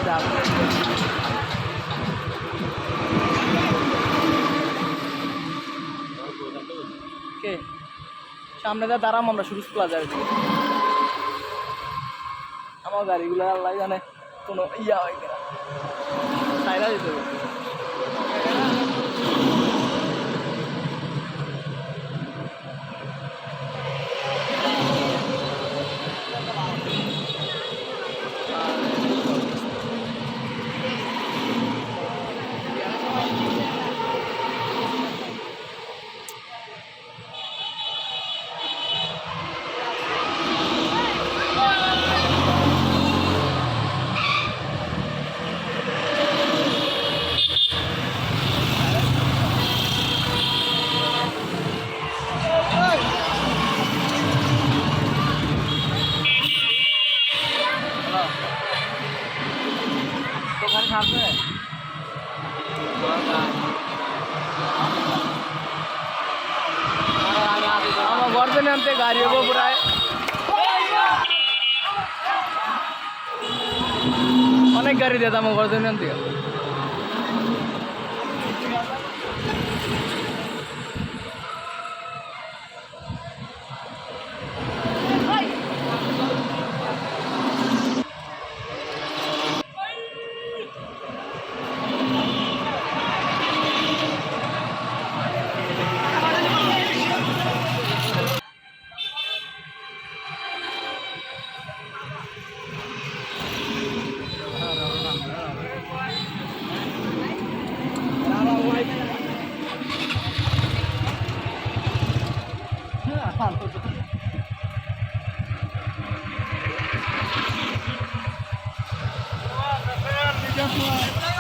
কে সামনে যা দাঁড়াম আমরা সুরুজ প্লাজার দিকে। আমার গাড়িগুলো আল্লাহ জানে কোনো ইয়া হয় কিনা, সাইরা দিতে হবে। দোকান খাবে আমার বর্ধনে আনতে গাড়ি হবো প্রায় অনেক গাড়ি দিতাম আমার বর্ধনে আনতে। Just